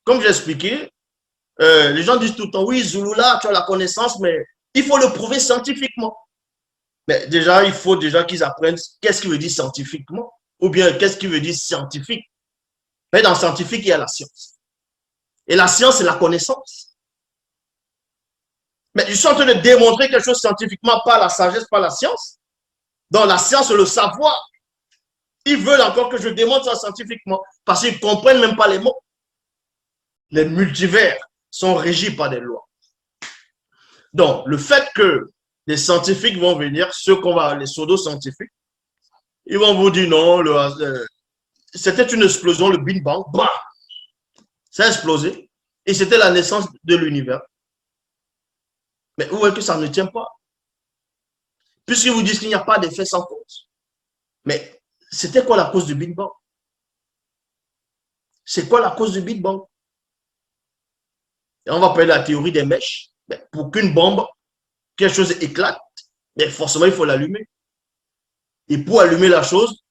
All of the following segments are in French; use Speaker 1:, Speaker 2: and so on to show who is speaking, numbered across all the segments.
Speaker 1: comme j'ai expliqué, les gens disent tout le temps, oui, Zulula, tu as la connaissance, mais il faut le prouver scientifiquement. Mais déjà, il faut déjà qu'ils apprennent qu'est-ce qui veut dire scientifiquement, ou bien qu'est-ce qui veut dire scientifique. Mais dans scientifique, il y a la science. Et la science, c'est la connaissance. Mais je suis en train de démontrer quelque chose scientifiquement, pas la sagesse, pas la science. Donc la science, c'est le savoir. Ils veulent encore que je démontre ça scientifiquement, parce qu'ils ne comprennent même pas les mots. Les multivers sont régis par des lois. Donc, le fait que les scientifiques vont venir, ceux qu'on va, les pseudo-scientifiques, ils vont vous dire non, c'était une explosion, le Big Bang, bah, ça a explosé, et c'était la naissance de l'univers. Mais où est-ce que ça ne tient pas? Puisqu'ils vous disent qu'il n'y a pas d'effet sans cause. Mais c'était quoi la cause du Big Bang? C'est quoi la cause du Big Bang? Et on va parler de la théorie des mèches. Mais pour qu'une bombe, quelque chose éclate, mais forcément, il faut l'allumer. Et pour allumer la chose,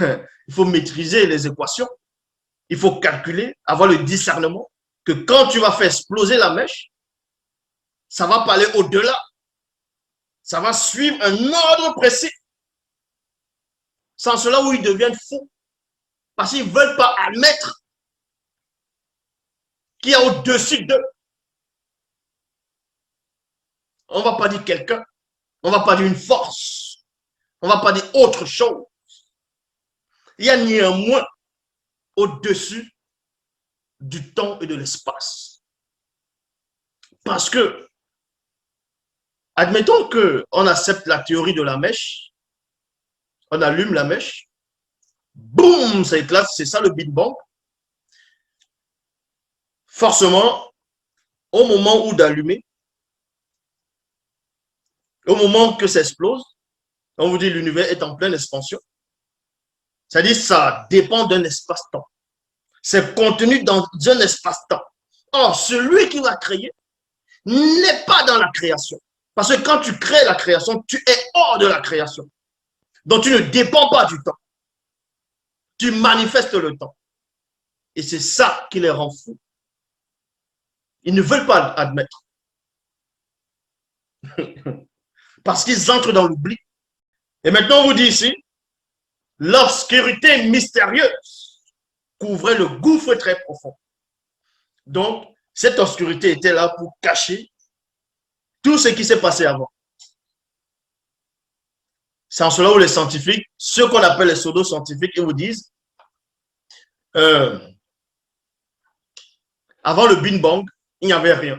Speaker 1: il faut maîtriser les équations. Il faut calculer, avoir le discernement que quand tu vas faire exploser la mèche, ça va pas aller au-delà. Ça va suivre un ordre précis. Sans cela, où ils deviennent fous. Parce qu'ils ne veulent pas admettre qu'il y a au-dessus d'eux. On ne va pas dire quelqu'un. On ne va pas dire une force. On ne va pas dire autre chose. Il y a néanmoins au-dessus du temps et de l'espace. Parce que, admettons qu'on accepte la théorie de la mèche, on allume la mèche, boum, ça éclate, c'est ça le Big Bang. Forcément, au moment où d'allumer, au moment que ça explose, on vous dit l'univers est en pleine expansion. C'est-à-dire ça dépend d'un espace-temps. C'est contenu dans un espace-temps. Or, celui qui l'a créé n'est pas dans la création. Parce que quand tu crées la création, tu es hors de la création. Donc, tu ne dépends pas du temps. Tu manifestes le temps. Et c'est ça qui les rend fous. Ils ne veulent pas admettre. Parce qu'ils entrent dans l'oubli. Et maintenant, on vous dit ici, l'obscurité mystérieuse couvrait le gouffre très profond. Donc, cette obscurité était là pour cacher tout ce qui s'est passé avant. C'est en cela où les scientifiques, ceux qu'on appelle les pseudo-scientifiques, ils vous disent, avant le Big Bang, il n'y avait rien.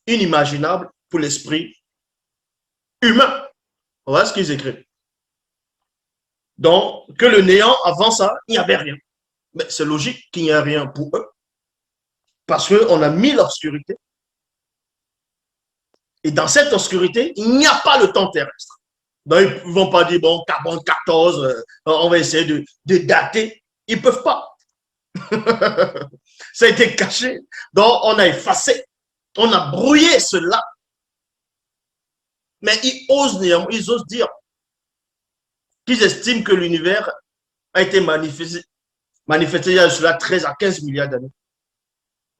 Speaker 1: Inimaginable pour l'esprit humain. Voilà ce qu'ils écrivent. Donc, que le néant, avant ça, il n'y avait rien. Mais c'est logique qu'il n'y ait rien pour eux. Parce qu'on a mis l'obscurité. Et dans cette obscurité, il n'y a pas le temps terrestre. Donc, ils ne vont pas dire, bon, carbone 14, on va essayer de dater. Ils ne peuvent pas. Ça a été caché. Donc, on a effacé. On a brouillé cela. Mais ils osent dire qu'ils estiment que l'univers a été manifesté il y a cela 13 à 15 milliards d'années.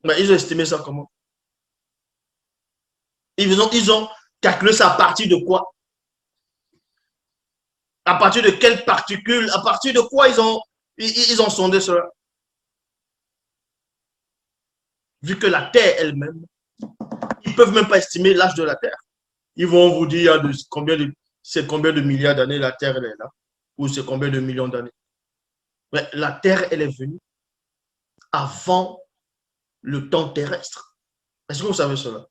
Speaker 1: Mais ils ont estimé ça comment? Ils ont calculé ça à partir de quoi? À partir de quelles particules? À partir de quoi ils ont sondé cela? Vu que la Terre elle-même, ils ne peuvent même pas estimer l'âge de la Terre. Ils vont vous dire c'est combien de milliards d'années la Terre elle est là, ou c'est combien de millions d'années. Mais la Terre, elle est venue avant le temps terrestre. Est-ce que vous savez cela?